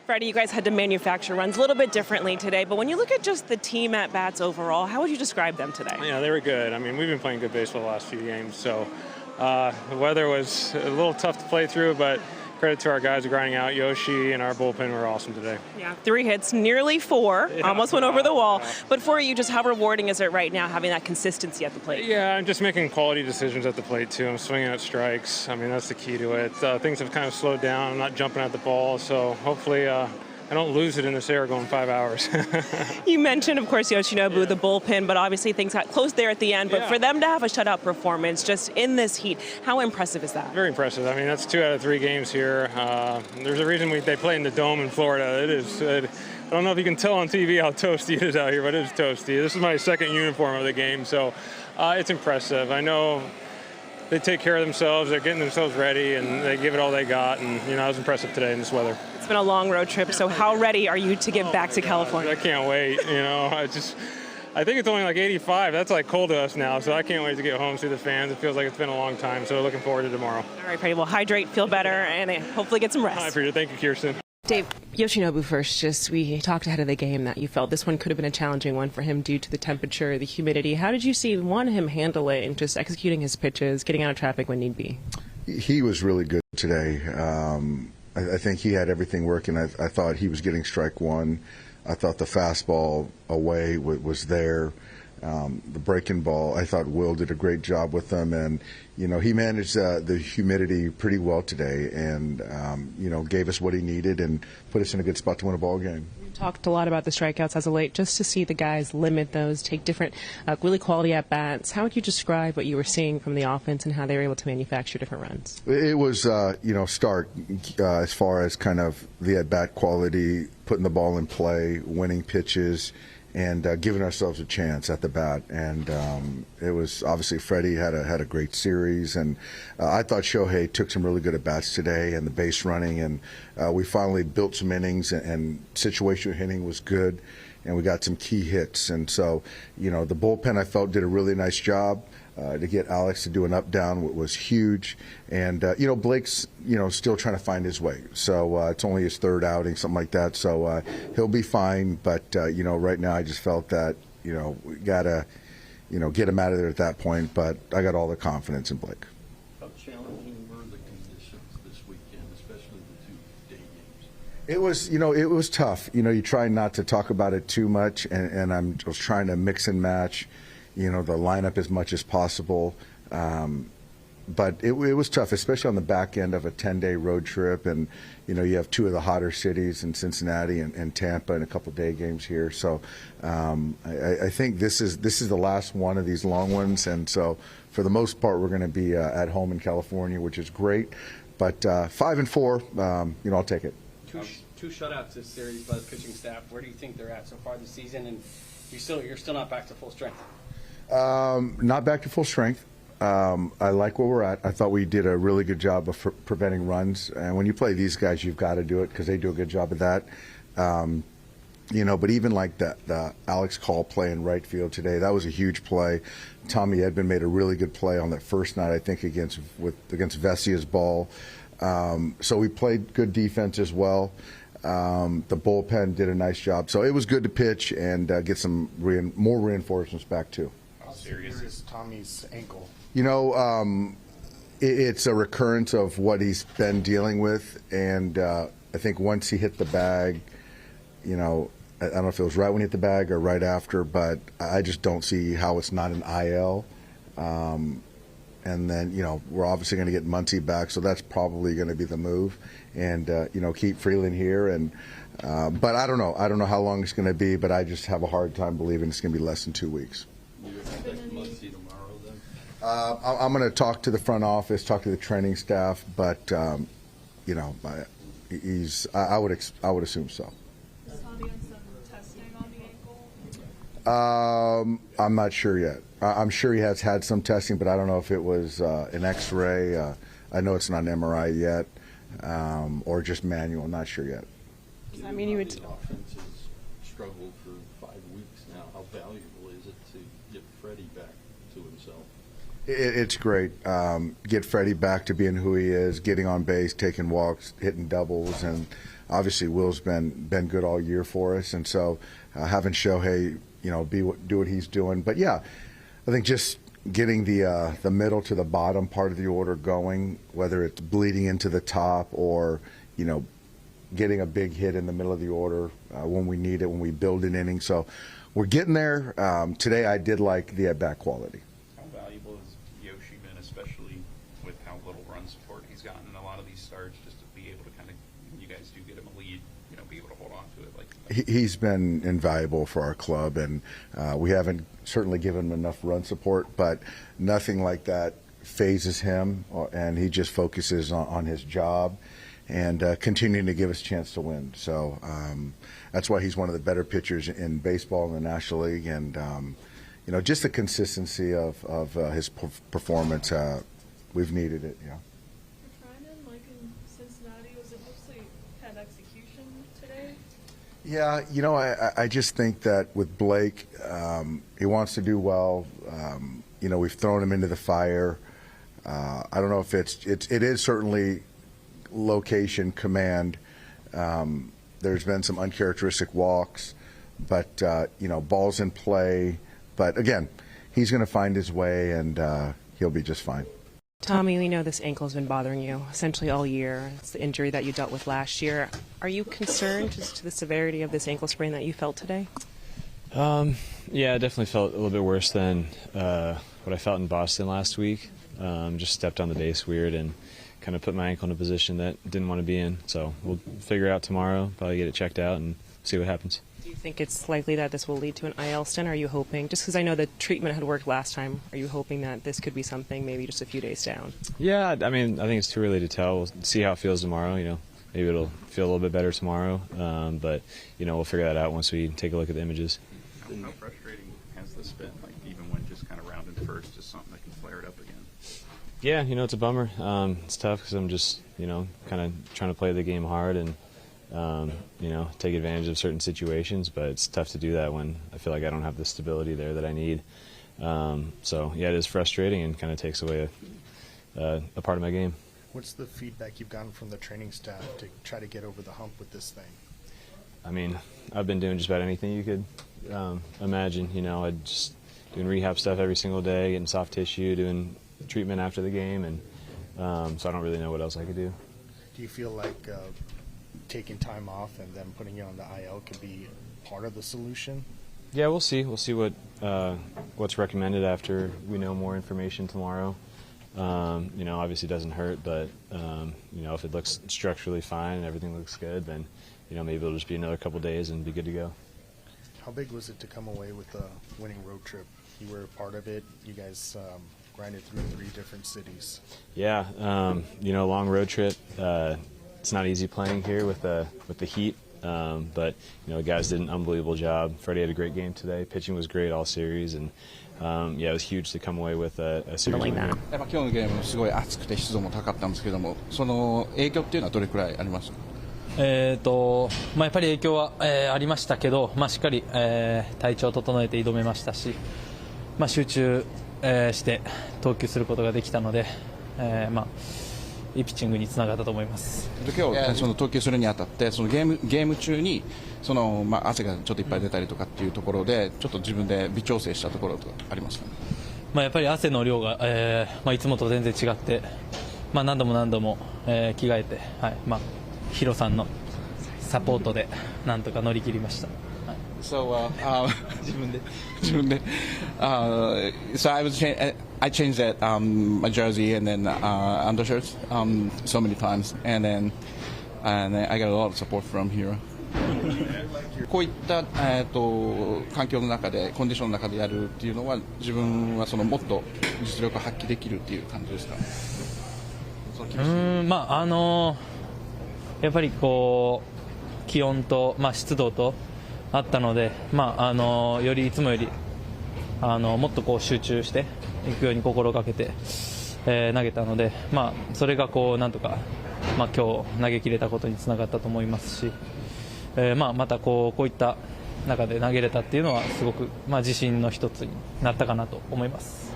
Freddie, you guys had to manufacture runs a little bit differently today, but when you look at just the team at-bats overall, how would you describe them today? Yeah, they were good. I mean, we've been playing good baseball the last few games, so the weather was a little tough to play through, but credit to our guys grinding out. Yoshi and our bullpen were awesome today. Yeah, 3 hits, nearly 4, almost went over the wall. But for you, just how rewarding is it right now having that consistency at the plate? Yeah, I'm just making quality decisions at the plate, too. I'm swinging at strikes. I mean, that's the key to it. Things have kind of slowed down. I'm not jumping at the ball, so hopefully I don't lose it in this air going 5 hours. You mentioned, of course, Yoshinobu, the bullpen, but obviously things got close there at the end. But for them to have a shutout performance just in this heat, how impressive is that? Very impressive. I mean, that's 2 out of 3 games here. There's a reason they play in the dome in Florida. It is. I don't know if you can tell on TV how toasty it is out here, but it is toasty. This is my second uniform of the game, so it's impressive. I know they take care of themselves. They're getting themselves ready, and they give it all they got. And, you know, it was impressive today in this weather. It's been a long road trip, so how ready are you to get back to California? I can't wait, you know. I think it's only like 85. That's like cold to us now, so I can't wait to get home, see the fans. It feels like it's been a long time, so looking forward to tomorrow. All right, Freddie, well, hydrate, feel better, and hopefully get some rest. I appreciate it. Thank you, Kirsten. Dave, Yoshinobu first, we talked ahead of the game that you felt this one could have been a challenging one for him due to the temperature, the humidity. How did you see, him handle it and just executing his pitches, getting out of traffic when need be? He was really good today. I think he had everything working. I thought he was getting strike one. I thought the fastball away was there. The breaking ball, I thought Will did a great job with them, and you know he managed the humidity pretty well today, and you know gave us what he needed and put us in a good spot to win a ball game. Talked a lot about the strikeouts as of late, just to see the guys limit those, take different, really quality at-bats. How would you describe what you were seeing from the offense and how they were able to manufacture different runs? It was, you know, stark as far as kind of the at-bat quality, putting the ball in play, winning pitches, and giving ourselves a chance at the bat. And it was obviously Freddie had a great series, and I thought Shohei took some really good at bats today, and the base running, and we finally built some innings, and situational hitting was good, and we got some key hits. And so, you know, the bullpen I felt did a really nice job. To get Alex to do an up-down was huge. And, you know, Blake's, you know, still trying to find his way. So it's only his 3rd outing, something like that. So he'll be fine. But, you know, right now I just felt that, you know, we got to, you know, get him out of there at that point. But I got all the confidence in Blake. How challenging were the conditions this weekend, especially the 2 day games? It was, you know, it was tough. You know, you try not to talk about it too much. And I'm just trying to mix and match, you know, the lineup as much as possible. But it was tough, especially on the back end of a 10-day road trip. And, you know, you have 2 of the hotter cities in Cincinnati and Tampa and a couple day games here. So I think this is the last one of these long ones. And so for the most part, we're going to be at home in California, which is great. But 5-4, you know, I'll take it. Two shutouts this series by the pitching staff. Where do you think they're at so far this season? And you're still not back to full strength? Not back to full strength. I like where we're at. I thought we did a really good job of preventing runs. And when you play these guys, you've got to do it because they do a good job of that. You know, but even like the Alex Call play in right field today, that was a huge play. Tommy Edman made a really good play on that first night, I think, against Vesia's ball. So we played good defense as well. The bullpen did a nice job. So it was good to pitch and get some more reinforcements back, too. How serious is Tommy's ankle? You know, it's a recurrence of what he's been dealing with. And I think once he hit the bag, you know, I don't know if it was right when he hit the bag or right after, but I just don't see how it's not an IL. And then, you know, we're obviously going to get Muncy back, so that's probably going to be the move. And, you know, keep Freeland here. And but I don't know. I don't know how long it's going to be, but I just have a hard time believing it's going to be less than 2 weeks. You expect Muncy tomorrow, then? I'm going to talk to the front office, talk to the training staff, but, you know, I would assume so. I'm not sure yet. I'm sure he has had some testing, but I don't know if it was an X-ray. I know it's not an MRI yet, or just manual. I'm not sure yet. I mean, you would. The offense has struggled for 5 weeks now. How valuable is it to get Freddie back to himself? It's great. Get Freddie back to being who he is, getting on base, taking walks, hitting doubles, and obviously Will's been good all year for us. And so having Shohei, do what he's doing. But yeah, I think just getting the middle to the bottom part of the order going, whether it's bleeding into the top or getting a big hit in the middle of the order when we need it, when we build an inning. So we're getting there. Today I did like the at-bat quality. How valuable is Yoshi been, especially with how little run support he's gotten in a lot of these starts, just to be able to kind of, when you guys do get him a lead, be able to hold on to it? He's been invaluable for our club, and we haven't certainly given him enough run support, but nothing like that phases him, and he just focuses on his job and continuing to give us a chance to win. So that's why he's one of the better pitchers in baseball in the National League, and just the consistency of his performance, we've needed it. Yeah. For Trinan, like in Cincinnati, was it mostly kind of execution today? Yeah, I just think that with Blake, he wants to do well. We've thrown him into the fire. I don't know if it is certainly location command. There's been some uncharacteristic walks, but balls in play. But again, he's going to find his way, and he'll be just fine. Tommy, we know this ankle's been bothering you essentially all year. It's the injury that you dealt with last year. Are you concerned just to the severity of this ankle sprain that you felt today? Yeah, I definitely felt a little bit worse than what I felt in Boston last week. Just stepped on the base weird and kind of put my ankle in a position that didn't want to be in. So we'll figure it out tomorrow, probably get it checked out and see what happens. Do you think it's likely that this will lead to an IL stint? Are you hoping, just because I know the treatment had worked last time, are you hoping that this could be something maybe just a few days down? Yeah, I mean, I think it's too early to tell. We'll see how it feels tomorrow. Maybe it'll feel a little bit better tomorrow. But, we'll figure that out once we take a look at the images. How frustrating has this been, even when just kind of rounding first, just something that can flare it up again? Yeah, it's a bummer. It's tough because I'm just, kind of trying to play the game hard and, take advantage of certain situations. But it's tough to do that when I feel like I don't have the stability there that I need. So, yeah, it is frustrating and kind of takes away a part of my game. What's the feedback you've gotten from the training staff to try to get over the hump with this thing? I mean, I've been doing just about anything you could imagine. I'd just doing rehab stuff every single day, getting soft tissue, doing treatment after the game, and so I don't really know what else I could do. Do you feel like taking time off and then putting you on the IL could be part of the solution? Yeah, we'll see. We'll see what's recommended after we know more information tomorrow. Obviously it doesn't hurt, but if it looks structurally fine and everything looks good, then maybe it'll just be another couple days and be good to go. How big was it to come away with a winning road trip? You were a part of it. You guys grinded through 3 different cities. Yeah, long road trip. It's not easy playing here with the heat, but guys did an unbelievable job. Freddie had a great game today. Pitching was great all series, and it was huge to come away with a series win. やっぱ今日のゲームすごい熱くて湿度も高かったんですけども、その影響っていうのはどれくらいありましたか？やっぱり影響は、ありましたけど、しっかり、体調を整えて挑めましたし、集中、して投球することができたので、いいピッチングにつながったと思います。今日その投球するにあたってそのゲーム中に汗がちょっといっぱい出たりとかっていうところでちょっと自分で微調整したところとかありますかね？やっぱり汗の量が、いつもと全然違って、何度も着替えて、ヒロさんのサポートでなんとか乗り切りました。So I changed that my jersey and then undershirts so many times and then I got a lot of support from Hiro. こういった、環境の中でコンディションの中でやるっていうのは自分はもっと実力を発揮できるっていう感じですか？やっぱり気温と、湿度とあったので、よりいつもよりもっと集中していくように心がけて、投げたので、それがなんとか、今日投げ切れたことにつながったと思いますし、またこういった中で投げれたっていうのはすごく、自信の一つになったかなと思います。